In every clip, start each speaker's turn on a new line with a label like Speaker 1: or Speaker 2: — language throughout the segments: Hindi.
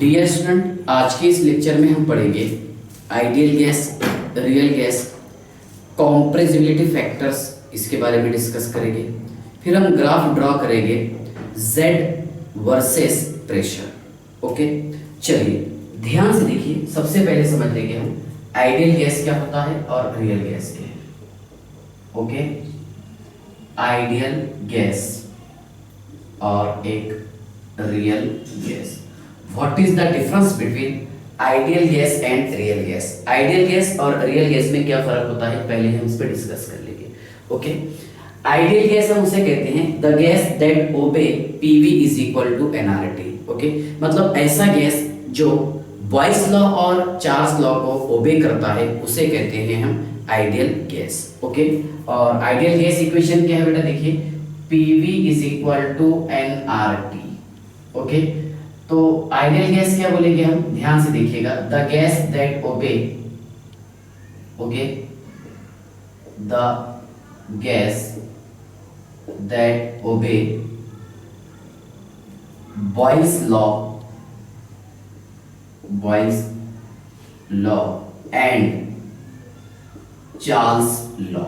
Speaker 1: डियर स्टूडेंट, आज के इस लेक्चर में हम पढ़ेंगे ideal gas, real gas, compressibility factors, इसके बारे में डिस्कस करेंगे। फिर हम ग्राफ ड्रॉ करेंगे Z वर्सेस प्रेशर। ओके, चलिए ध्यान से देखिए। सबसे पहले समझ लेंगे हम आइडियल गैस क्या होता है और रियल गैस क्या है। ओके, आइडियल गैस और एक real gas. What is the difference between ideal gas and real gas? Ideal gas और रियल गैस में क्या फर्क होता है, पहले हम इस पर डिस्कस कर लेंगे। ओके, आइडियल गैस हम उसे कहते हैं the gas that obey PV is equal to NRT. Okay, मतलब ऐसा गैस जो बॉयस लॉ और चार्ल्स लॉ को ओबे करता है उसे कहते हैं हम आइडियल गैस। ओके, और आइडियल गैस इक्वेशन क्या है बेटा, देखिए PV is equal to NRT. Okay, तो आइडियल गैस क्या बोलेंगे हम, ध्यान से देखिएगा। The gas that obey, okay, the gas that obey Boyle's law and Charles law.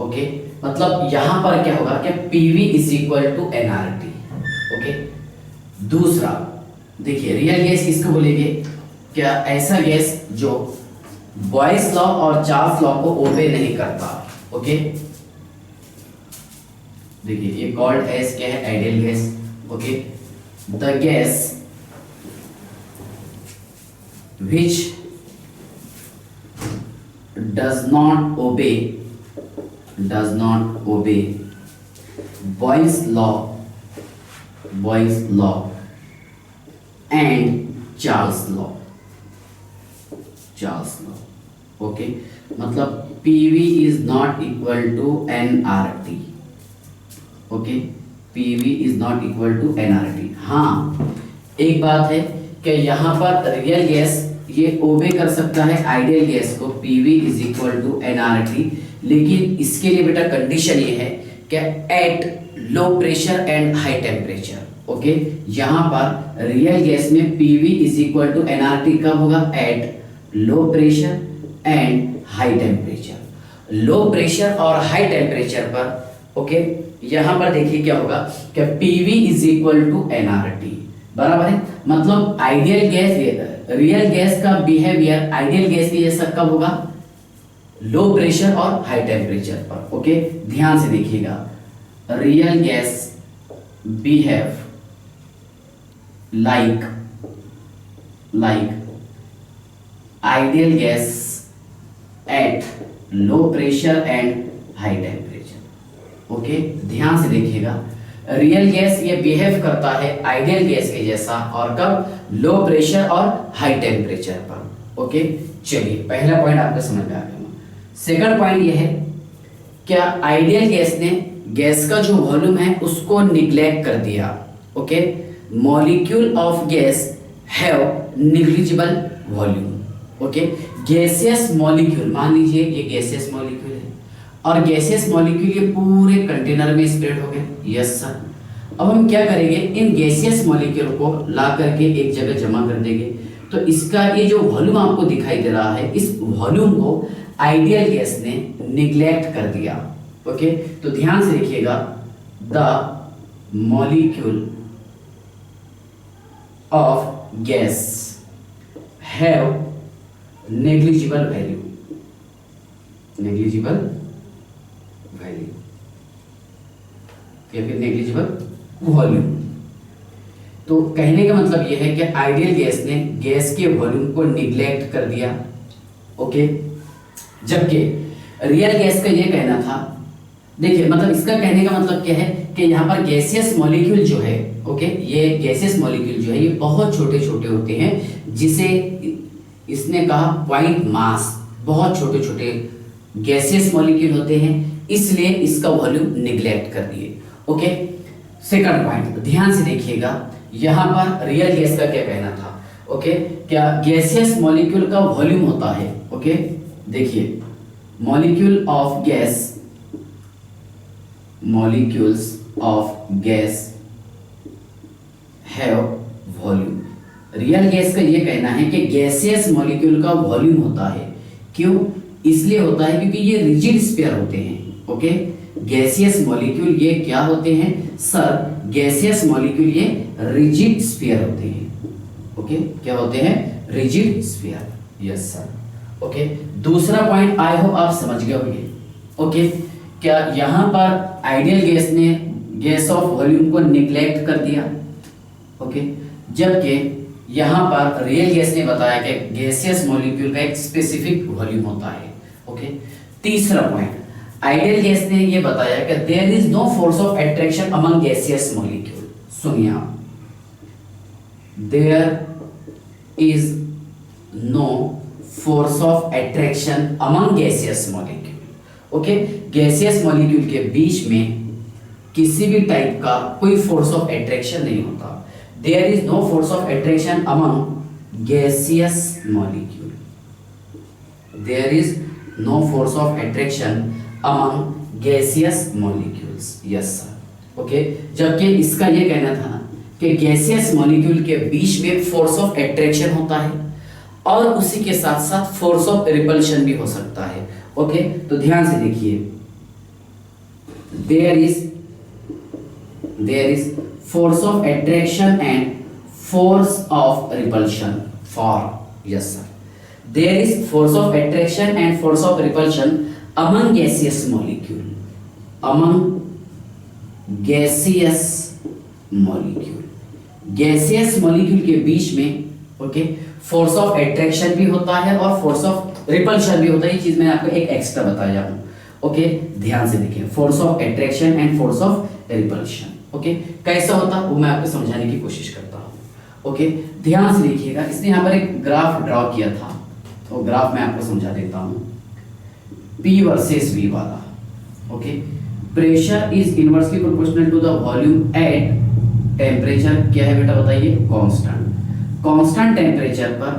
Speaker 1: Okay, मतलब यहां पर क्या होगा कि PV is equal to NRT. Okay, दूसरा देखिए रियल गैस किसको बोलेंगे, क्या ऐसा गैस जो बॉयस लॉ और चार्ल्स लॉ को ओबे नहीं करता। ओके, देखिए ये कॉल्ड एज क्या है, ideal gas. Okay, the gas which does not obey Boyle's law and Charles law। Okay, मतलब PV is not equal to nRT। Okay, PV is not equal to nRT। हाँ, एक बात है कि यहाँ पर रियल गैस ये ओबे कर सकता है आइडियल गैस को, PV is equal to NRT, लेकिन इसके लिए बेटा कंडीशन ये है कि at low pressure and high temperature. Okay, यहाँ पर रियल गैस में PV is equal to NRT कब होगा, at low pressure and high temperature. Low pressure और हाई टेम्परेचर पर ओके, यहाँ पर देखिए क्या होगा कि PV is equal to NRT, बराबर है। मतलब आइडियल गैस, रियल गैस का बिहेवियर आइडियल गैस के जैसा कब होगा, लो प्रेशर और हाई टेम्परेचर पर। ओके, ध्यान से देखिएगा, real gas behave like ideal gas at low pressure and high temperature. Okay, ध्यान से देखिएगा, रियल गैस ये बिहेव करता है आइडियल गैस के जैसा, और कब, लो प्रेशर और हाई टेम्परेचर पर। ओके, चलिए पहला पॉइंट आपको समझ में आ गया। सेकंड पॉइंट ये है, क्या आइडियल गैस ने गैस का जो वॉल्यूम है उसको निग्लेक्ट कर दिया। Okay, molecule of guys have negligible volume. Okay, gaseous molecule, मान लीजिए ये गैसियस मॉलिक्यूल है और गैसियस मॉलिक्यूल ये पूरे कंटेनर में स्प्रेड हो गए। यस सर, अब हम क्या करेंगे, इन गैसियस मॉलिक्यूल को ला करके एक जगह जमा कर देंगे, तो इसका ये जो वॉल्यूम आपको दिखाई दे रहा है, इस वॉल्यूम को आइडियल गैस ने निग्लेक्ट कर दिया। ओके, तो ध्यान से देखिएगा, the molecule of guys have negligible value या फिर नेग्लिजिबल वॉल्यूम। तो कहने का मतलब यह है कि आइडियल गैस ने गैस के वॉल्यूम को निग्लेक्ट कर दिया। ओके, जबकि रियल गैस का यह कहना था, देखिए मतलब इसका कहने का मतलब क्या है कि यहाँ पर गैसियस मॉलिक्यूल जो है, ओके, ये गैसियस मॉलिक्यूल जो है ये बहुत छोटे छोटे होते हैं, जिसे इसने कहा पॉइंट मास, बहुत छोटे छोटे गैसियस मॉलिक्यूल होते हैं, इसलिए इसका वॉल्यूम निग्लेक्ट कर दिए। ओके, सेकंड पॉइंट ध्यान से देखिएगा, यहां पर रियल गैस का क्या कहना था। ओके, क्या गैसियस मॉलिक्यूल का वॉल्यूम होता है। ओके, देखिए molecule of gas molecules of gas have volume. Real gas का ये कहना है कि गैसियस मॉलिक्यूल का वॉल्यूम होता है। क्यों? इसलिए होता है क्योंकि ये रिजिड स्फीयर होते हैं। ओके, गैसियस मॉलिक्यूल ये क्या होते हैं सर? गैसियस मॉलिक्यूल ये रिजिड स्फीयर होते हैं। ओके, क्या होते हैं? Rigid sphere. Yes sir. Okay, दूसरा पॉइंट आई होप आप समझ गए होंगे। ओके, क्या यहां पर आइडियल गैस ने गैस ऑफ वॉल्यूम को निग्लेक्ट कर दिया? ओके, जबकि यहां पर रियल गैस ने बताया कि गैसियस मॉलिक्यूल का एक स्पेसिफिक वॉल्यूम होता है। ओके, तीसरा पॉइंट, आइडियल गैस ने ये बताया कि there is no force of attraction among gaseous molecule. सुनिए आप, there is no force of attraction among gaseous molecule. Okay, gaseous molecule के बीच में किसी भी टाइप का कोई फोर्स ऑफ अट्रैक्शन नहीं होता। There is no force of attraction among gaseous molecule. There is no force of attraction among gaseous molecules. Yes sir. Okay, जबकि इसका ये कहना था कि गैसियस मॉलिक्यूल के बीच में फोर्स ऑफ अट्रैक्शन होता है और उसी के साथ साथ फोर्स ऑफ रिपल्शन भी हो सकता है। ओके, तो ध्यान से देखिए, there is force of attraction and force of repulsion for. Yes sir, there is force of attraction and force of repulsion among gaseous molecule. Among gaseous molecule, gaseous molecule के बीच में ओके फोर्स ऑफ अट्रैक्शन भी होता है और फोर्स ऑफ रिपल्शन भी होता है। ये चीज मैंने आपको एक एक्स्ट्रा बताया हूं। ओके, ध्यान से देखिए, force of attraction and force of repulsion. Okay, कैसा होता वो मैं आपको समझाने की कोशिश करता हूं। ओके, ध्यान से देखिएगा, इसने यहां पर एक ग्राफ ड्रॉ किया था, तो ग्राफ मैं आपको समझा देता हूं। P वर्सेस V वाला। Okay, pressure is inversely proportional to the volume at temperature क्या है बेटा बताइए? कांस्टेंट। कांस्टेंट टेम्परेचर पर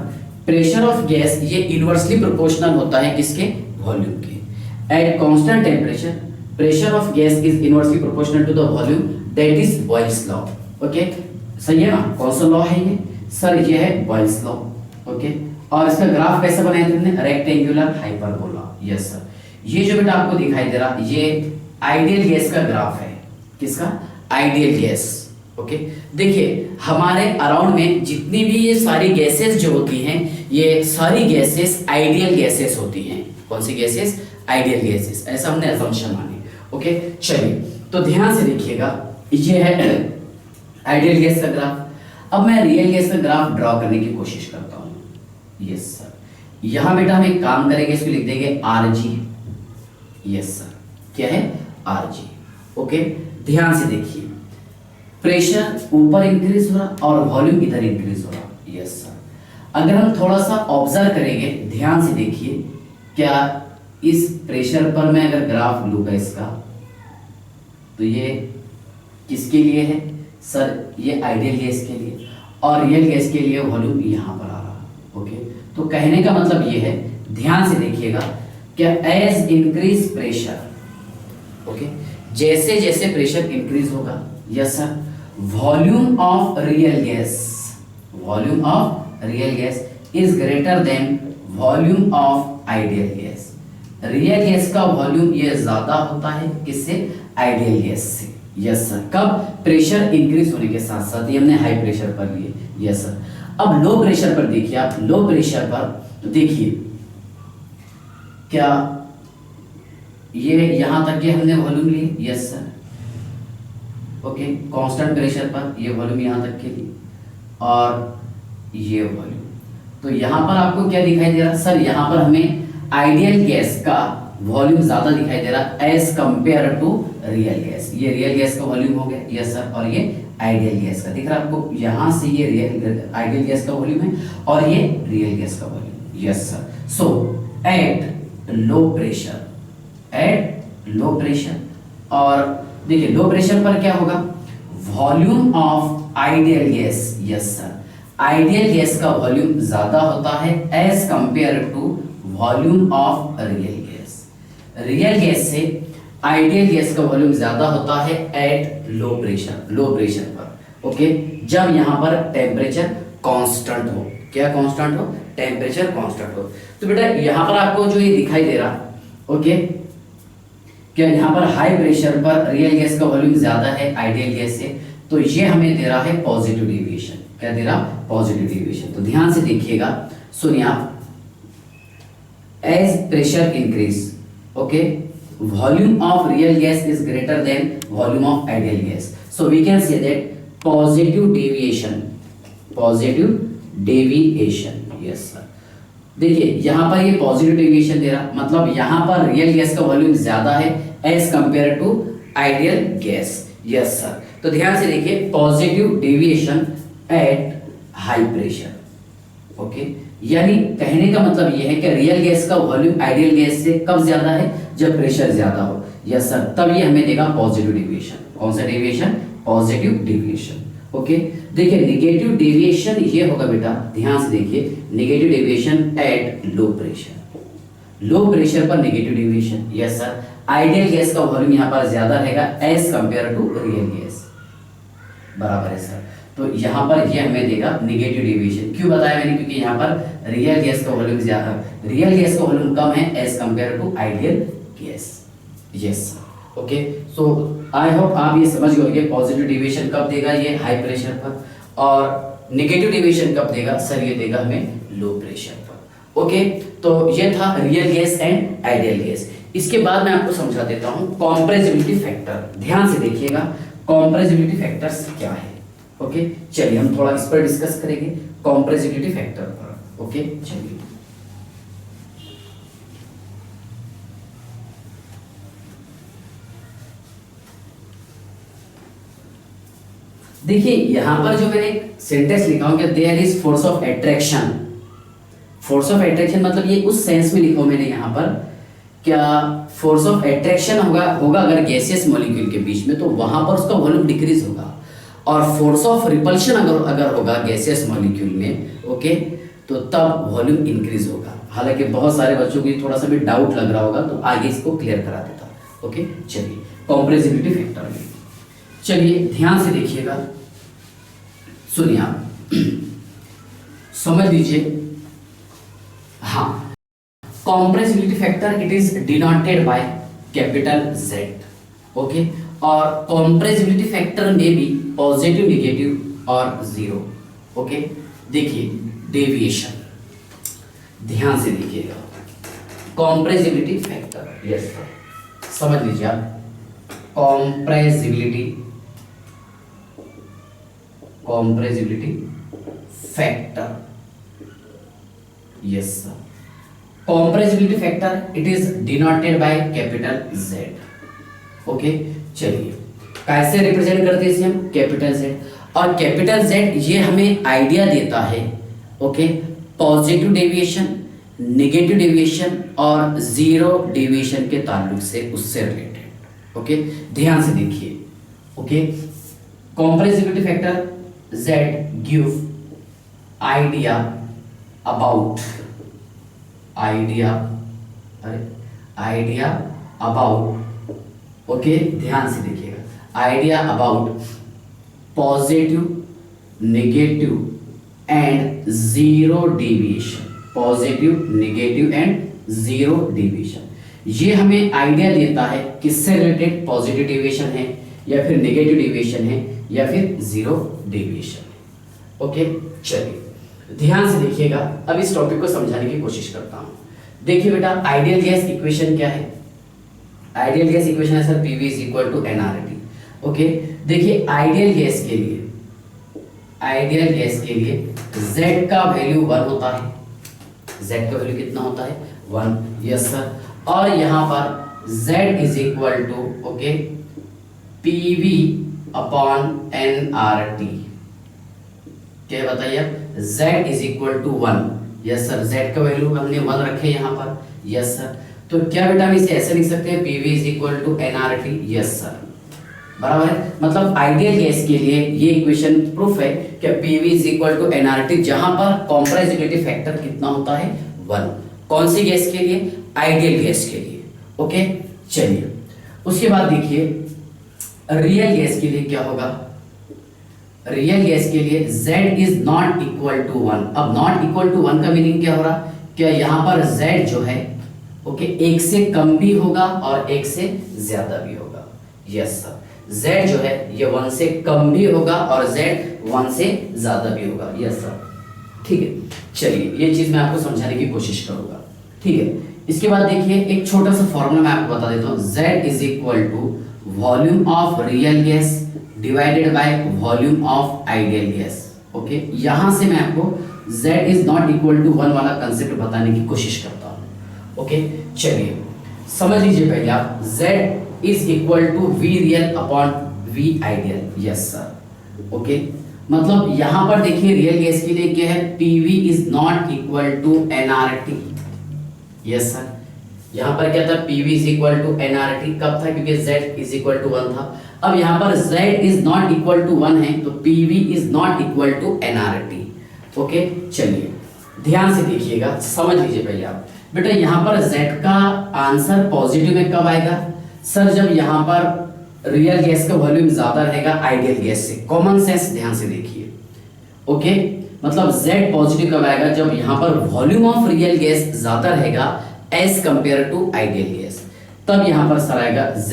Speaker 1: प्रेशर ऑफ गैस ये इनवर्सली प्रोपोर्शनल होता है किसके? वॉल्यूम के। At constant temperature pressure of gas is inversely proportional to the volume, that is Boyle's law. Okay, सही है ना? कौन सा लॉ है ये सर? ये है बॉयल्स लॉ। ओके, और इसका ग्राफ कैसा बनाया तुमने? Rectangular hyperbola. यस सर, ये जो बेटा आपको दिखाई दे रहा ये आइडियल गैस का ग्राफ है। किसका? Ideal gas. ओके, देखिए हमारे अराउंड में जितनी भी ये सारी गैसेस जो होती हैं ये सारी गैसेस आइडियल गैसेस होती हैं। कौन सी गैसेस? Ideal gases. ऐसा हमने असम्पशन मानी। ओके, चलिए तो ध्यान से देखिएगा, ये है आइडियल गैस का ग्राफ। अब मैं रियल गैस का ग्राफ ड्रॉ करने की कोशिश करता हूँ। यस सर, यहां बेटा हम एक काम करेंगे, इसको लिख देंगे RG। यस सर, क्या है? RG। ओके, ध्यान से देखिए, प्रेशर ऊपर इंक्रीज हो रहा और वॉल्यूम इधर इंक्रीज हो रहा। यस सर, अगर हम थोड़ा सा ऑब्जर्व करेंगे, ध्यान से देखिए, क्या इस प्रेशर पर मैं अगर ग्राफ लूंगा इसका, तो ये किसके लिए है सर? ये आइडियल गैस के लिए, और रियल गैस के लिए वॉल्यूम यहां पर आ रहा। ओके, तो कहने का मतलब ये है, ध्यान से देखिएगा, क्या एज इंक्रीज प्रेशर, ओके, जैसे जैसे प्रेशर इंक्रीज होगा, yes sir, volume of real gas is greater than volume of ideal gas. Real gas का वॉल्यूम ये ज्यादा होता है किससे? आइडियल गैस से। यस सर, कब? प्रेशर इंक्रीज होने के साथ साथ। ये हमने हाई प्रेशर पर लिए। यस सर, अब लो प्रेशर पर देखिए आप, लो प्रेशर पर तो देखिए क्या ये यहां तक के हमने वॉल्यूम लिए। Yes sir, okay, constant pressure पर ये वॉल्यूम यहां तक के लिए और ये वॉल्यूम, तो यहां पर आपको क्या दिखाई दे रहा सर? यहां पर हमें आइडियल गैस का वॉल्यूम ज्यादा दिखाई दे रहा as compare to real gas. ये रियल गैस का वॉल्यूम हो गया। यस सर, और ये आइडियल गैस का दिख रहा है आपको, यहां से ये रियल आइडियल गैस का वॉल्यूम है और ये रियल गैस का volume. Yes sir, so at low pressure, और देखिए लो प्रेशर पर क्या होगा? Volume of ideal gas, yes sir, ideal gas का वॉल्यूम ज्यादा होता है as compare to volume of real gas. Real gas से आइडियल गैस का वॉल्यूम ज्यादा होता है एट लो प्रेशर पर। ओके, जब यहाँ पर टेम्परेचर कांस्टेंट हो। क्या कांस्टेंट हो? टेम्परेचर कांस्टेंट हो। तो बेटा यहाँ पर आपको जो ये दिखाई दे रहा, ओके, क्या यहाँ पर हाई प्रेशर पर रियल गैस का वॉल्यूम ज्यादा है आइडियल गैस से, तो ये हमें दे रहा है पॉजिटिव डेविएशन। क्या दे रहा? Positive deviation. तो ध्यान से देखिएगा, सुनिए आप, as pressure increase, okay, volume of real gas is greater than volume of ideal gas, so we can say that positive deviation yes sir। देखिए यहाँ पर ये पॉजिटिव डेविएशन दे रहा, मतलब यहाँ पर रियल गैस का वॉल्यूम ज्यादा है as compare to ideal gas. Yes sir. तो ध्यान से देखिए, positive deviation at high pressure, okay, यानी कहने का मतलब यह है कि रियल गैस का वॉल्यूम आइडियल गैस से कब ज्यादा है? जब प्रेशर ज्यादा हो। यस सर, तब ये हमें देगा पॉजिटिव डेविएशन। कौन सा डेविएशन? Positive deviation. ओके, देखिए नेगेटिव डेविएशन ये होगा बेटा, ध्यान से देखिए, negative deviation at low pressure. Low pressure पर negative deviation. Yes sir, ideal gas का वॉल्यूम यहाँ पर ज्यादा रहेगा as compare to real gas. बराबर है सर। तो यहाँ पर ये हमें देगा नेगेटिव डेविएशन। क्यों बताया मैंने? क्योंकि यहाँ पर रियल गैस का वॉल्यूम ज्यादा, रियल गैस का वॉल्यूम कम है as compare to ideal gas. Yes sir. Okay, so I hope आप ये समझ गए होंगे पॉजिटिव डेविएशन कब देगा ये हाई प्रेशर पर, और नेगेटिव डेविएशन कब देगा सर? ये देगा हमें लो प्रेशर पर। ओके, तो ये था real gas and ideal gas. इसके बाद मैं आपको समझा देता हूँ कॉम्प्रेसिबिलिटी फैक्टर। ध्यान से देखिएगा, कॉम्प्रेसिबिलिटी फैक्टर्स क्या है। ओके, चलिए हम थोड़ा इस पर डिस्कस करेंगे, कॉम्प्रेसिबिलिटी फैक्टर पर। ओके, चलिए देखिए यहां पर जो मैंने सेंटेंस लिखा हूं कि there is force of attraction. Force of attraction मतलब ये उस सेंस में लिखा हूं मैंने यहां पर, क्या फोर्स ऑफ अट्रैक्शन होगा अगर गैसियस मॉलिक्यूल के बीच में, तो वहां पर उसका वॉल्यूम डिक्रीज होगा। और फोर्स ऑफ रिपल्शन अगर होगा गैसियस मॉलिक्यूल में, ओके, तो तब वॉल्यूम इंक्रीज होगा। हालांकि बहुत सारे बच्चों को थोड़ा सा भी डाउट लग रहा होगा, तो आगे इसको क्लियर करा देता हूं। ओके, चलिए कॉम्प्रेसिबिलिटी फैक्टर में चलिए ध्यान से देखिएगा, सुनिए आप समझ लीजिए। हाँ, compressibility factor it is denoted by capital Z। Okay, और कॉम्प्रेसिबिलिटी फैक्टर में भी पॉजिटिव, नेगेटिव और जीरो। ओके, देखिए डेविएशन, ध्यान से देखिएगा, कॉम्प्रेसिबिलिटी फैक्टर। यस सर, समझ लीजिए आप, compressibility factor. Yes sir, compressibility factor it is denoted by capital Z। Okay, चलिए कैसे रिप्रेजेंट करते हैं इसे हम? Capital Z। और कैपिटल Z ये हमें आइडिया देता है, okay, positive deviation, negative deviation और जीरो डेविएशन के ताल्लुक से, उससे रिलेटेड। ओके, ध्यान से देखिए। Okay, compressibility factor Z give idea about okay, ध्यान से देखिएगा, idea about positive, negative and zero deviation. Positive, negative and zero deviation, ये हमें आइडिया देता है किससे रिलेटेड? पॉजिटिव डेविएशन है या फिर नेगेटिव डेविएशन है या फिर जीरो डेविएशन है। ओके, चलिए ध्यान से देखिएगा, अब इस टॉपिक को समझाने की कोशिश करता हूं। देखिए बेटा, आइडियल गैस इक्वेशन क्या है? आइडियल गैस इक्वेशन है sir PV is equal to nRT। Okay, देखिए आइडियल गैस के लिए Z का वैल्यू 1 होता है। Z का वैल्यू कितना होता है? 1। Yes sir. और यहां पर Z is equal to, okay, PV upon nRT। क्या बताइए आप? Z is equal to 1। Yes sir, Z का वैल्यू हमने 1 रखे यहाँ पर। यस सर, तो क्या बेटा हम इसे ऐसे लिख सकते हैं PV is equal to nRT? Yes sir, बराबर है। मतलब आइडियल गैस के लिए ये इक्वेशन प्रूफ है कि PV is equal to nRT, जहां पर कॉम्प्रेसिबिलिटी फैक्टर कितना होता है? 1। कौन सी गैस के लिए? आइडियल गैस के लिए। ओके, चलिए उसके बाद देखिए रियल गैस के लिए क्या होगा? रियल गैस के लिए z is not equal to 1। अब नॉट इक्वल टू 1 का मीनिंग क्या हो रहा, क्या यहाँ पर z जो है ओके एक से कम भी होगा और एक से ज्यादा भी होगा। यस सर, z जो है ये 1 से कम भी होगा और z 1 से ज्यादा भी होगा। यस सर, ठीक है। चलिए ये चीज मैं आपको समझाने की कोशिश करूंगा, ठीक है। इसके बाद देखिए एक छोटा सा फॉर्मूला मैं आपको बता देता हूँ, z is equal to volume of real gas divided by volume of ideal gas. Okay, यहां से मैं आपको z is not equal to 1 वाला कंसेप्ट बताने की कोशिश करता हूं। ओके, चलिए समझ लीजिए पहले आप, z is equal to v real upon v ideal. Yes sir, okay, मतलब यहां पर देखिए रियल गैस के लिए क्या है, pv is not equal to nRT। Yes sir, यहां पर क्या था, pv is equal to nRT, कब था, क्योंकि z इज इक्वल टू 1 था। अब यहां पर z is not equal to 1 है तो pv is not equal to nRT। Okay, चलिए ध्यान से देखिएगा, समझ लीजिए पहले आप बेटा, यहां पर z का आंसर पॉजिटिव में कब आएगा सर, जब यहां पर रियल गैस का वॉल्यूम ज्यादा रहेगा आइडियल गैस से। कॉमन सेंस ध्यान से देखिए। ओके, मतलब z पॉजिटिव कब आएगा, जब यहां पर वॉल्यूम ऑफ रियल गैस ज्यादा रहेगा as compare to ideal gas, तब यहां पर सर आएगा z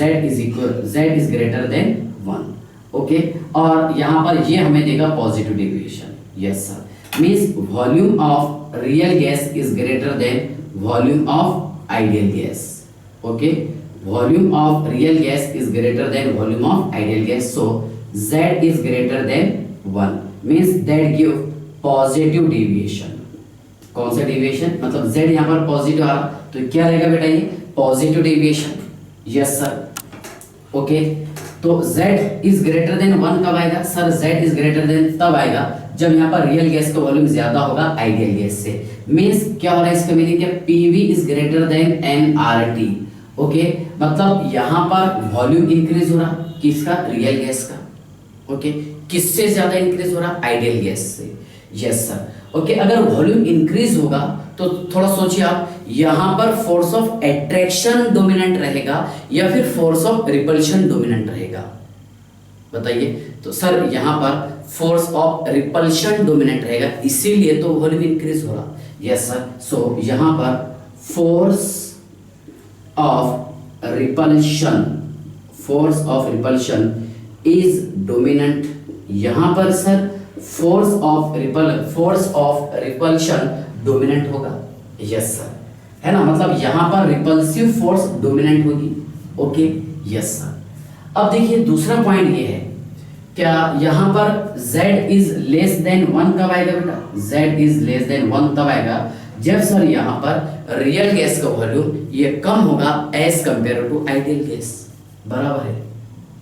Speaker 1: is greater than 1। Okay, और यहां पर ये हमें देगा positive deviation. Yes sir, means volume of real gas is greater than volume of ideal gas. Okay, volume of real gas is greater than volume of ideal gas, so z is greater than 1 means that give positive deviation. कौन सा डेविएशन, मतलब z यहां पर पॉजिटिव आ रहा तो क्या रहेगा बेटा, ये positive deviation. Yes sir, okay, तो z इज ग्रेटर देन 1 कब आएगा sir, z is greater then तब आएगा जब यहाँ पर रियल गैस का वॉल्यूम ज्यादा होगा आइडियल गैस से। मींस क्या हो रहा है, इसका मीनिंग क्या, pv is greater then nRT। Okay, मतलब यहाँ पर वॉल्यूम इंक्रीज हो रहा किसका, रियल गैस का। ओके, किससे ज्यादा इंक्रीज हो रहा, आइडियल गैस से। यस सर, ओके, अगर वॉल्यूम इंक्रीज होगा तो थोड़ा सोचिए आप, यहाँ पर फोर्स ऑफ अट्रैक्शन डोमिनेंट रहेगा या फिर फोर्स ऑफ रिपल्शन डोमिनेंट रहेगा, बताइए। तो सर यहाँ पर फोर्स ऑफ रिपल्शन डोमिनेंट रहेगा, इसीलिए तो वॉल्यूम इंक्रीज हो रहा। यस सर, सो यहाँ पर force of repulsion is dominant. यहाँ पर sir force of repulsion dominant होगा। यस सर, है ना, मतलब यहाँ पर रिपल्सिव फोर्स डोमिनेंट होगी। Okay, yes sir. अब देखिए दूसरा पॉइंट ये है, क्या यहाँ पर z इज लेस देन 1 कब आएगा बेटा, z इज लेस देन 1 तब आएगा जब सर यहाँ पर रियल गैस का वॉल्यूम ये कम होगा as compare to ideal gas, बराबर है।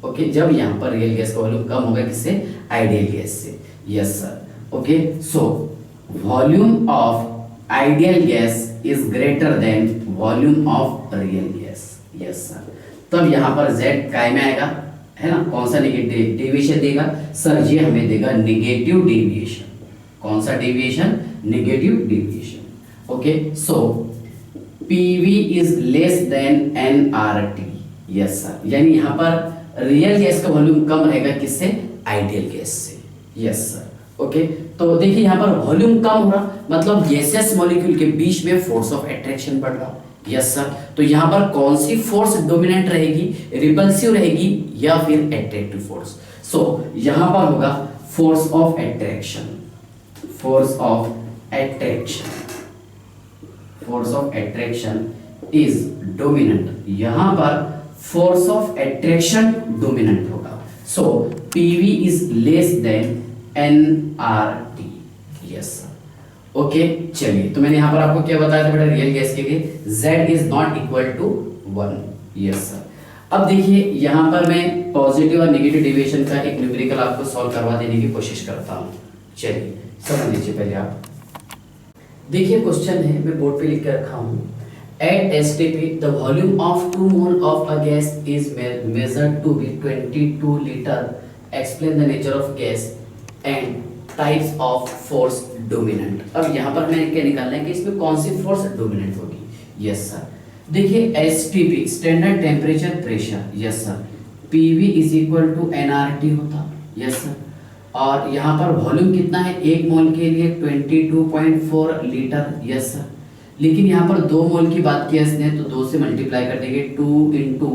Speaker 1: ओके, जब यहाँ पर रियल गैस का वॉल्यूम कम होगा किससे, आइडियल गैस से। Yes sir, okay, so volume of ideal gas is greater than volume of real gas. Yes sir, तब यहाँ पर z काय में आएगा, है ना, कौन सा नेगेटिव डेविएशन देगा सर, ये हमें देगा नेगेटिव डेविएशन। कौन सा deviation, negative deviation. Okay, so pv is less then nRT। Yes sir, यानी यहाँ पर रियल गैस का वॉल्यूम कम रहेगा किससे, आइडियल गैस से। यस सर, ओके, तो देखिए यहाँ पर वॉल्यूम कम हो रहा मतलब गैसियस मॉलिक्यूल के बीच में फोर्स ऑफ अट्रैक्शन बढ़ रहा। यस सर, तो यहाँ पर कौन सी फोर्स डोमिनेंट रहेगी, रिपल्सिव रहेगी या फिर अट्रैक्टिव फोर्स। सो यहाँ पर होगा force of attraction. Force of attraction is dominant, यहाँ पर फोर्स ऑफ अट्रैक्शन डोमिनेंट होगा। सो pv is less then nRT। Yes sir, okay, चलिए, तो मैंने यहाँ पर आपको क्या बताया था बेटा, रियल गैस के लिए z is not equal to 1। Yes sir, अब देखिए यहाँ पर मैं पॉजिटिव और नेगेटिव डेविएशन का एक न्यूमेरिकल आपको सॉल्व करवा देने की कोशिश करता हूँ। चलिए समझ लीजिए पहले आप, देखिए क्वेश्चन है, मैं बोर्ड पे लिख के रखा हूँ। At STP, the volume of 2 mole of a gas is measured to be 22 liter. Explain the nature of gas and types of force dominant. अब यहाँ पर मैंने क्या निकालना है कि इसमें कौन सी फोर्स डोमिनेंट होगी। यस सर, देखिए STP standard temperature pressure. Yes sir, PV is equal to nRT होता। यस सर, और यहाँ पर वॉल्यूम कितना है, एक मोल के लिए 22.4 लीटर, यस सर। लेकिन यहाँ पर 2 मोल की बात की इसने, तो 2 से मल्टीप्लाई कर देंगे, 2 इंटू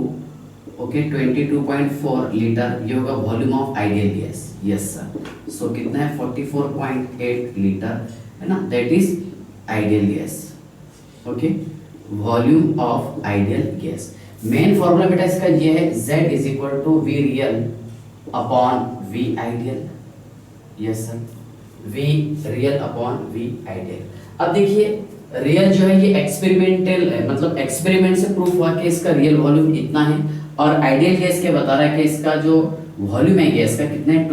Speaker 1: ओके 22.4 लीटर, ये होगा volume of ideal gas, yes sir. So कितना है 44.8 लीटर, है ना, that is ideal gas, okay, volume of ideal gas. Main formula बेटा इसका ये है, Z is equal to v real upon v ideal, yes sir, v real upon v ideal. अब देखिए रियल जो है ये एक्सपेरिमेंटल है, मतलब एक्सपेरिमेंट से प्रूफ हुआ कि इसका रियल वॉल्यूम इतना है, और आइडियल गैस के बता रहा है कि इसका जो वॉल्यूम है गैस का कितना है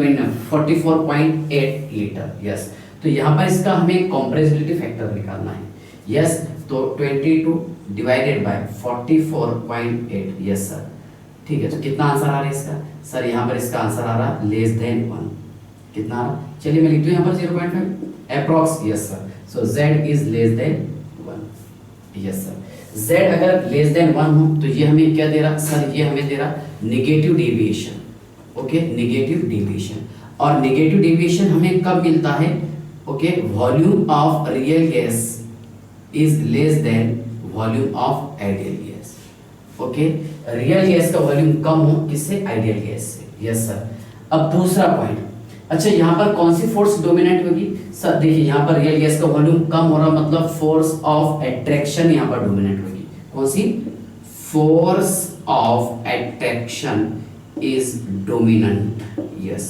Speaker 1: 44.8 लीटर, यस। तो यहाँ पर इसका हमें कंप्रेसिबिलिटी फैक्टर निकालना है, यस। तो 22 डिवाइडेड बाय 44.8, यस सर, ठीक है। तो कितना आंसर आ रहा है इसका सर, यहाँ पर इसका आंसर आ रहा लेस देन 1, कितना आ रहा, चलिए मैं लिख दूं यहाँ पर 0.5 approx, yes sir. So Z is less then 1, yes sir. Z अगर लेस देन 1 हो तो ये हमें क्या दे रहा सर, ये हमें दे रहा negative deviation, okay, negative deviation. और नेगेटिव डेविएशन हमें कब मिलता है, okay, volume of real gas is less then volume of ideal gas, okay. Real gas का वॉल्यूम कम हो किससे, आइडियल गैस से, यस सर। अब दूसरा पॉइंट, अच्छा यहाँ पर कौन सी फोर्स डोमिनेट होगी सर, देखिए यहाँ पर रियल गैस का वॉल्यूम कम हो रहा, मतलब फोर्स ऑफ अट्रैक्शन यहाँ पर डोमिनेट होगी, कौन सी, force of attraction is dominant, yes.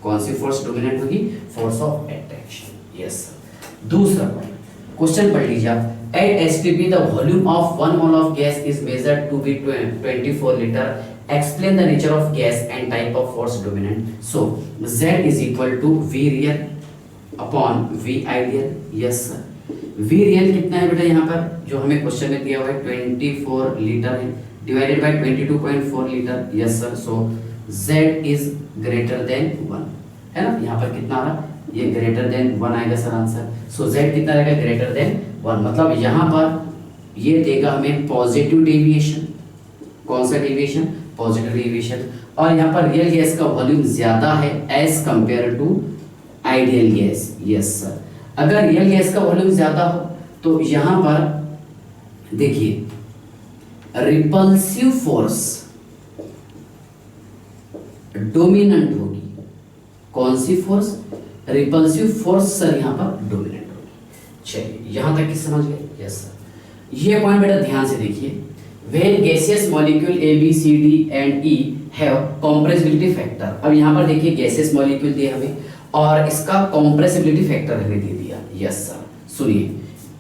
Speaker 1: कौन सी फोर्स डोमिनेट होगी, force of attraction, yes sir. दूसरा पॉइंट, क्वेश्चन पढ़ लीजिए आप, at STP the volume of 1 mole of gas is measured to be 24 liter. Explain the nature of gas and type of force dominant. So Z is equal to V real upon V ideal, yes sir. V real कितना है बेटा यहाँ पर, जो हमें क्वेश्चन में दिया हुआ है 24 लीटर है, divided by 22.4 litre, yes sir. So Z is greater than 1, है ना, यहाँ पर कितना आ रहा, ये ग्रेटर देन 1 आएगा सर आंसर। सो Z कितना रहेगा, ग्रेटर देन 1, मतलब यहाँ पर ये देगा हमें पॉजिटिव डेविएशन, कौन सा डेविएशन, पॉजिटिव डेविएशन। और यहाँ पर रियल गैस का वॉल्यूम ज्यादा है as compare to ideal gas, yes sir. अगर रियल गैस का वॉल्यूम ज्यादा हो तो यहाँ पर देखिए रिपल्सिव फोर्स डोमिनेंट होगी, कौन सी फोर्स, रिपल्सिव फोर्स सर यहाँ पर डोमिनेंट होगी। चलिए यहां तक की समझ गए, यस सर। ये पॉइंट बेटा ध्यान से देखिए, when gaseous molecule A B C D and E have compressibility factor. अब यहाँ पर देखिए गैसियस मॉलिक्यूल दिया हमें और इसका कंप्रेसिबिलिटी फैक्टर हमें दे दिया, यस सर। सुनिए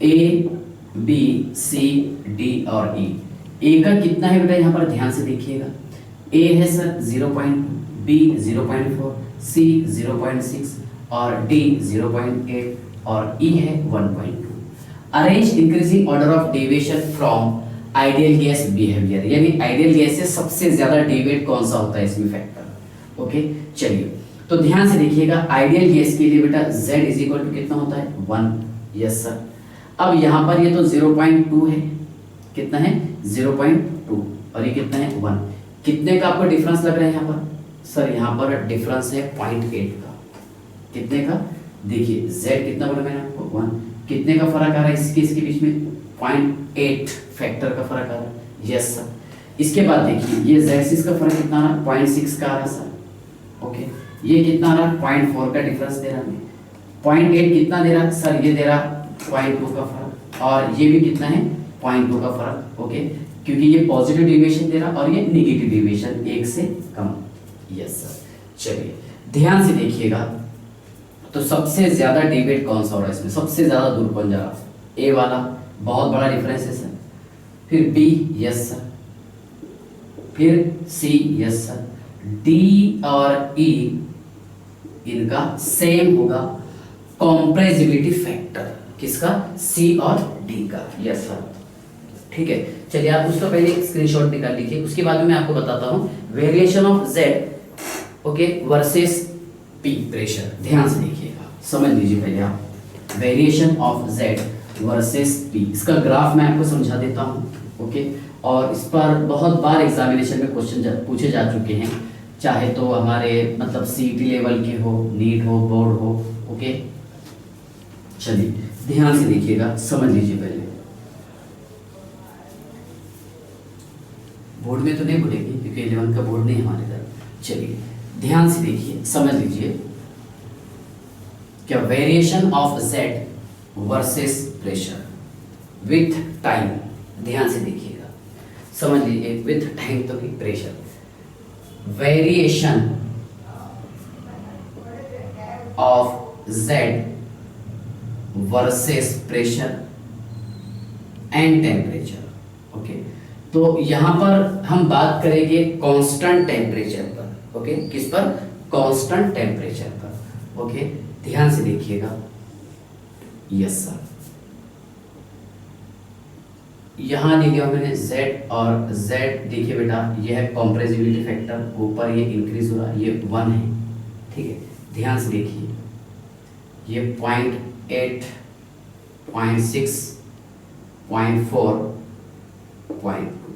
Speaker 1: A B C D और E, A का कितना है बेटा, यहाँ पर ध्यान से देखिएगा, A है सर 0.2, B 0.4, C 0.6 और D 0.8 और E है 1.2। Arrange increasing order of deviation from ideal gas behaviour, यानी आइडियल गैस से सबसे ज्यादा डेविएट कौन सा होता है इसमें फैक्टर, ओके। चलिए तो ध्यान से देखिएगा, आइडियल गैस के लिए बेटा Z इज इक्वल टू कितना होता है 1, यस सर। अब यहाँ पर ये तो 0.2 है, कितना है 0.2 और ये कितना है 1, कितने का आपको डिफरेंस लग रहा है यहाँ पर सर, यहाँ पर डिफरेंस है 0.8 का, कितने का, देखिए Z कितना बोला मैंने आपको 1, कितने का फर्क आ रहा है इसके बीच में, 0.8 फैक्टर का फर्क आ रहा है, यस सर। इसके बाद देखिए ये Z एक्सिस का फर्क कितना आ रहा है, 0.6 का आ रहा है सर, ओके। ये कितना आ रहा है 0.4 का डिफरेंस दे रहा है, 0.8 कितना दे रहा है सर, ये दे रहा 0.2 का फर्क, और ये भी कितना है 0.2 का फर्क, ओके, क्योंकि ये पॉजिटिव डेविएशन दे रहा और ये नेगेटिव डेविएशन 1 से कम, यस सर। चलिए ध्यान से देखिएगा, तो सबसे ज्यादा डेविएट कौन सा हो रहा है इसमें, सबसे ज्यादा दूर कौन जा रहा, ए वाला, बहुत बड़ा डिफरेंस है सर, फिर बी, यस सर, फिर सी, यस सर, डी और ई इनका सेम होगा कंप्रेसिबिलिटी फैक्टर, किसका, सी और डी का, यस सर, ठीक है। चलिए आप उसका पहले स्क्रीनशॉट निकाल लीजिए, उसके बाद में मैं आपको बताता हूँ variation of Z, okay, versus P pressure. ध्यान से देखिएगा, समझ लीजिए पहले आप, variation of Z versus P, इसका ग्राफ मैं आपको समझा देता हूँ, ओके। और इस पर बहुत बार एग्जामिनेशन में क्वेश्चन पूछे जा चुके हैं, चाहे तो हमारे मतलब सीईटी लेवल के हो, नीट हो, बोर्ड हो। ओके, चलिए ध्यान से देखिएगा, समझ लीजिए। पहले बोर्ड में तो नहीं बोलेगी क्योंकि 11 का बोर्ड नहीं हमारे इधर। चलिए ध्यान से देखिए, समझ लीजिए क्या variation of Z versus pressure with time. ध्यान से देखिएगा, समझ लीजिए, विथ टाइम तो नहीं, pressure. Variation of Z versus pressure and temperature. Okay, तो यहां पर हम बात करेंगे कांस्टेंट टेम्परेचर पर। ओके, किस पर? कांस्टेंट टेम्परेचर पर। ओके, ध्यान से देखिएगा। यस सर, यहां लिख दिया मैंने Z और Z। देखिए बेटा, यह है कॉम्प्रेसिबिलिटी फैक्टर, ऊपर ये इंक्रीज हो रहा है, ये 1 है। ठीक है, ध्यान से देखिए, ये 0.8, 0.6, 0.4, 0.2,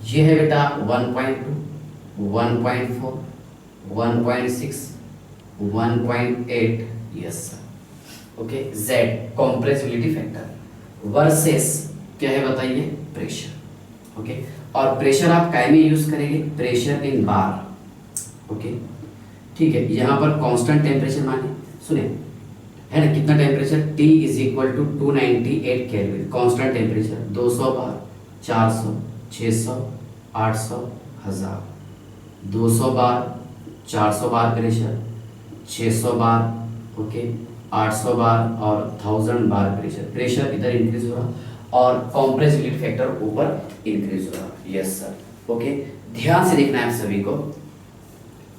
Speaker 1: ये है बेटा 1.2, 1.4, 1.6, 1.8। Yes sir. Okay, Z compressibility factor versus क्या है बताइए? प्रेशर। ओके, और प्रेशर आप काय में यूज करेंगे? Pressure in bar. ओके, ठीक है, यहां पर कांस्टेंट टेम्परेचर माने, सुने, है ना, कितना temperature? T is equal to 298 kelvin. Constant temperature 200 bar, 400, 600, 800, 1000, 200 bar, 400 bar pressure, 600 bar, okay, 800 bar और 1000 बार प्रेशर। प्रेशर इधर इंक्रीज हो रहा और कॉम्प्रेसिबिलिटी फैक्टर ऊपर इंक्रीज हो रहा। Yes sir. ओके, ध्यान से देखना है आप सभी को।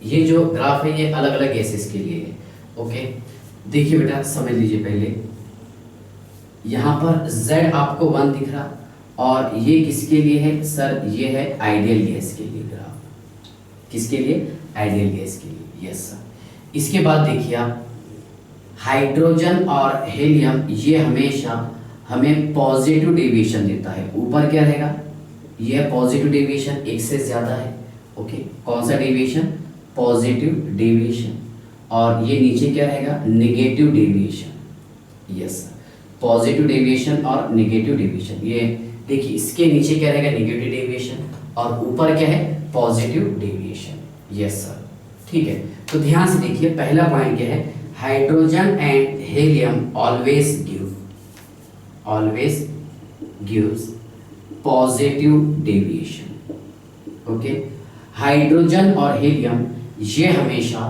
Speaker 1: ये जो ग्राफ है ये अलग अलग गैसेस के लिए है। ओके, देखिए बेटा, समझ लीजिए। पहले यहाँ पर Z आपको 1 दिख रहा और ये किसके लिए है सर? ये है आइडियल गैस के लिए ग्राफ। किसके लिए? आइडियल गैस के लिए। Yes sir. इसके बाद देखिए आप, हाइड्रोजन और हेलियम ये हमेशा हमें पॉजिटिव डेविएशन देता है। ऊपर क्या रहेगा? यह पॉजिटिव डेविएशन, एक से ज्यादा है। ओके, कौन सा डेविएशन? Positive deviation. और ये नीचे क्या रहेगा? Negative deviation. Yes sir, positive deviation और नेगेटिव डेविएशन। ये देखिए, इसके नीचे क्या रहेगा? नेगेटिव डेविएशन, और ऊपर क्या है? Positive deviation. यस सर, ठीक है। तो ध्यान से देखिए, पहला पॉइंट क्या है? Hydrogen and helium always gives positive deviation। Okay, hydrogen और हीलियम ये हमेशा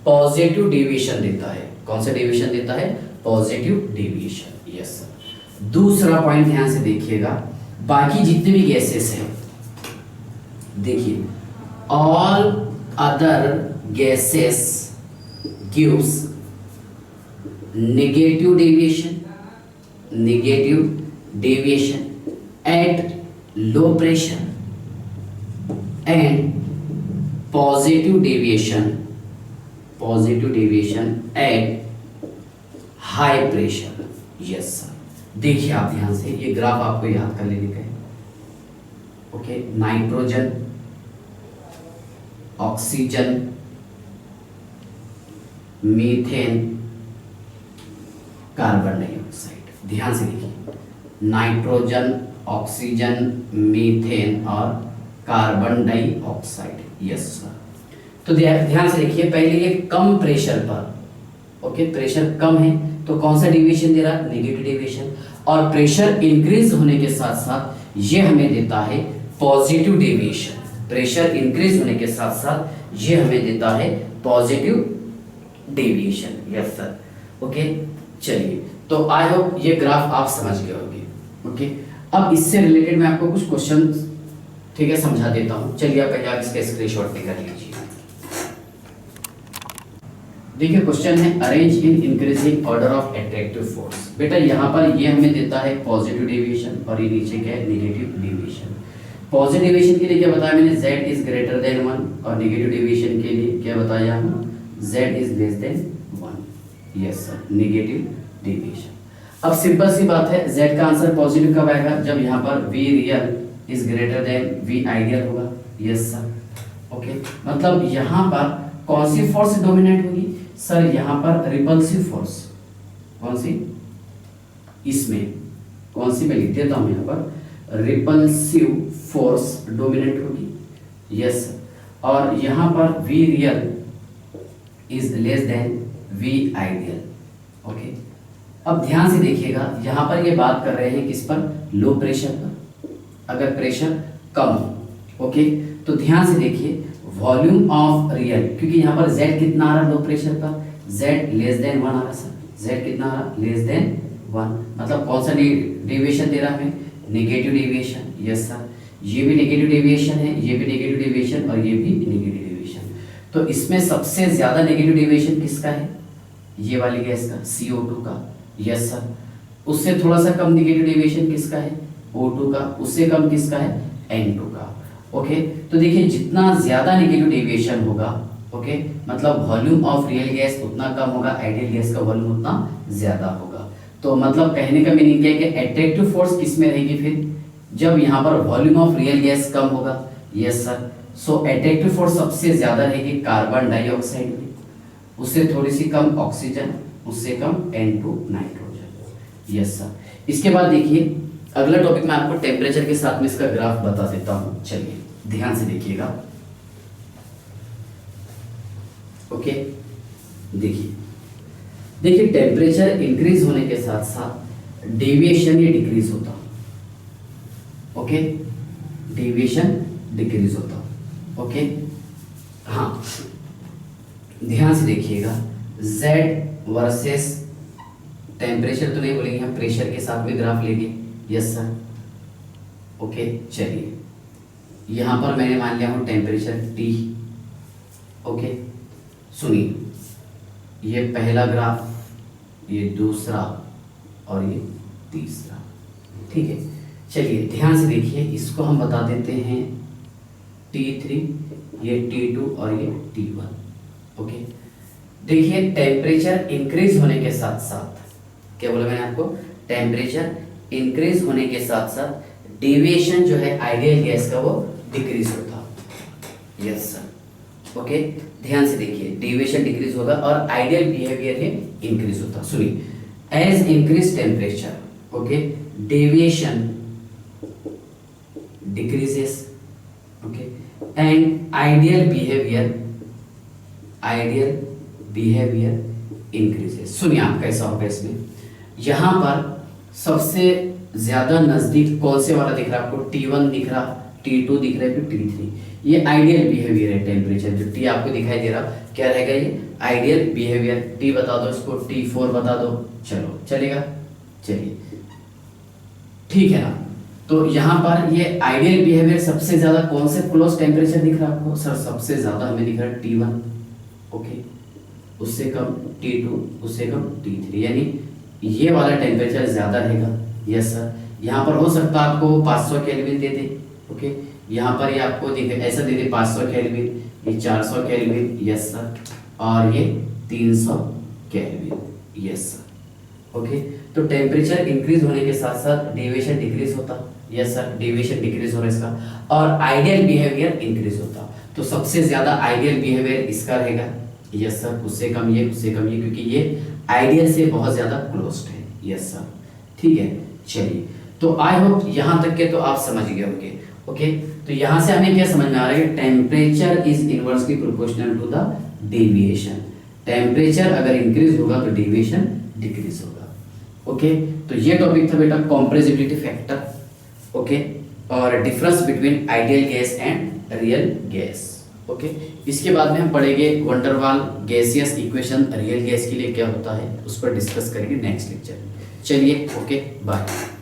Speaker 1: पॉजिटिव डेविएशन देता है। कौन सा डेविएशन देता है? Positive deviation. Yes sir. दूसरा पॉइंट ध्यान से देखिएगा, बाकी जितने भी गैसेस हैं, देखिए, all other gases gives negative deviation at low pressure and positive deviation at high pressure। Yes sir. देखिए आप ध्यान से, ये ग्राफ आपको याद कर लेने का है। Okay, nitrogen, oxygen, methane, carbon dioxide. ध्यान से देखिए, नाइट्रोजन, ऑक्सीजन, मीथेन और कार्बन डाइऑक्साइड। Yes sir. तो ध्यान से देखिए, पहले ये कम प्रेशर पर, ओके, प्रेशर कम है तो कौन सा डेविएशन दे रहा? Negative deviation. और प्रेशर इंक्रीज होने के साथ साथ ये हमें देता है पॉजिटिव डेविएशन। प्रेशर इंक्रीज होने के साथ साथ ये हमें देता है positive deviation. Yes sir. Okay, चलिए, तो आई होप ये ग्राफ आप समझ गए होंगे। ओके, अब इससे रिलेटेड मैं आपको कुछ क्वेश्चन, ठीक है, समझा देता हूं। चलिए आप पहले इसका स्क्रीनशॉट निकाल लीजिए। देखिए, क्वेश्चन है, arrange in increasing order of attractive force. बेटा यहाँ पर ये हमें देता है पॉजिटिव डेविएशन और ये नीचे क्या है? Negative deviation. पॉजिटिव डेविएशन के लिए क्या बताया मैंने? Z is greater than 1। और नेगेटिव डेविएशन के लिए क्या बताया हम? Z is less then 1। Yes sir, negative deviation. अब सिंपल सी बात है, Z का आंसर पॉजिटिव कब आएगा? जब यहाँ पर V real is greater than V ideal होगा। Yes sir. ओके, मतलब यहाँ पर कौन सी फोर्स डोमिनेट होगी सर? यहाँ पर रिपल्सिव फोर्स। कौन सी? इसमें कौन सी मैं लिख देता हूं यहाँ पर, रिपल्सिव फोर्स डोमिनेट होगी। यस, और यहाँ पर V real is less than V ideal. Okay, अब ध्यान से देखिएगा, यहाँ पर ये बात कर रहे हैं किस पर? लो प्रेशर पर। अगर प्रेशर कम हो, ओके, तो ध्यान से देखिए, वॉल्यूम ऑफ रियल, क्योंकि यहाँ पर z कितना आ रहा लो प्रेशर पर? z लेस देन 1 आ रहा सर। z कितना आ रहा? लेस देन 1, मतलब कौन सा डेविएशन दे रहा है? Negative deviation. यस सर, ये भी नेगेटिव डेविएशन है, ये भी नेगेटिव डेविएशन और ये भी नेगेटिव डेविएशन। तो इसमें सबसे ज्यादा नेगेटिव डेविएशन किसका है? ये वाली गैस का, CO2 का। यस सर, उससे थोड़ा सा कम नेगेटिव डेविएशन किसका है? O2 का। उससे कम किसका है? N2 का। ओके, तो देखिए जितना ज्यादा नेगेटिव डेविएशन होगा, ओके, मतलब वॉल्यूम ऑफ रियल गैस उतना कम होगा, आइडियल गैस का वॉल्यूम उतना ज्यादा होगा। तो मतलब कहने का मीनिंग क्या है कि अट्रैक्टिव फोर्स किस में रहेगी फिर? जब यहाँ पर वॉल्यूम ऑफ रियल गैस कम होगा। यस सर, सो अट्रैक्टिव फोर्स सबसे ज्यादा रहेगी कार्बन डाइऑक्साइड में, उससे थोड़ी सी कम ऑक्सीजन, उससे कम N2 नाइट्रोजन। यस सर, इसके बाद देखिए अगला टॉपिक मैं आपको टेम्परेचर के साथ में इसका ग्राफ बता देता हूं। चलिए ध्यान से देखिएगा। ओके, देखिए टेम्परेचर इंक्रीज होने के साथ साथ डेविएशन ये डिक्रीज होता। ओके, डेविएशन डिक्रीज होता। ओके, हाँ, ध्यान से देखिएगा, z वर्सेस टेम्परेचर तो नहीं बोलेंगे हम, प्रेशर के साथ में ग्राफ लेंगे। यस सर, ओके, चलिए यहां पर मैंने मान लिया हूं टेम्परेचर T। ओके, सुनिए, ये पहला ग्राफ, ये दूसरा और ये तीसरा। ठीक है, चलिए ध्यान से देखिए, इसको हम बता देते हैं T3, ये T2 और ये T1। ओके, देखिए टेम्परेचर इंक्रीज होने के साथ साथ, क्या बोला मैंने आपको? टेम्परेचर इंक्रीज होने के साथ साथ डेविएशन जो है आइडियल गैस का वो डिक्रीज होता। यस सर, ओके, ध्यान से देखिए, डेविएशन डिक्रीज होगा और आइडियल बिहेवियर ये इंक्रीज होता। सुनिए, as increase temperature, okay, deviation decreases, okay, and ideal behaviour increases. सुनिए आप कैसा होगा इसमें, यहां पर सबसे ज्यादा नजदीक कौन से वाला दिख रहा है आपको? T1 दिख रहा, T2 दिख रहा है, फिर T3। ये आइडियल बिहेवियर है टेम्परेचर, जो T आपको दिखाई दे रहा क्या रहेगा? ये आइडियल बिहेवियर। T बता दो इसको, T4 बता दो, चलो चलेगा? चलिए ठीक है ना। तो यहाँ पर ये आइडियल बिहेवियर सबसे ज्यादा कौन से क्लोज टेम्परेचर दिख रहा है आपको? सर सबसे ज्यादा हमें दिख रहा है T1, ओके, उससे कम T2, उससे कम T3, यानी ये वाला टेम्परेचर ज्यादा रहेगा। यस सर, यहाँ पर हो सकता है आपको 500 केल्विन दे दे। ओके, यहाँ पर ये आपको ऐसा दे दे 500 केल्विन, ये 400 केल्विन। यस सर, और ये 300 केल्विन। यस सर, ओके, तो टेम्परेचर इंक्रीज होने के साथ साथ डेविएशन डिक्रीज होता। यस सर, डेविएशन डिक्रीज हो रहा है इसका, और आइडियल बिहेवियर इंक्रीज होता। तो सबसे ज्यादा आइडियल बिहेवियर इसका रहेगा। यस सर, उससे कम ये, उससे कम ये, क्योंकि ये आइडियल से बहुत ज्यादा क्लोज्ड है। यस सर, ठीक है, चलिए, तो आई होप यहां तक के तो आप समझ गए होंगे। ओके, तो यहां से हमें क्या समझ में आ रहा है? Temperature is inversely proportional to the deviation. Temperature अगर इंक्रीज होगा तो डेविएशन डिक्रीज होगा। ओके, तो ये टॉपिक था बेटा कंप्रेसिबिलिटी फैक्टर, ओके, और difference between ideal gas and real gas. Okay, इसके बाद में हम पढ़ेंगे वंडर वाल गैसियस इक्वेशन रियल गैस के लिए क्या होता है, उस पर डिस्कस करेंगे नेक्स्ट लेक्चर। चलिए, ओके, बाय।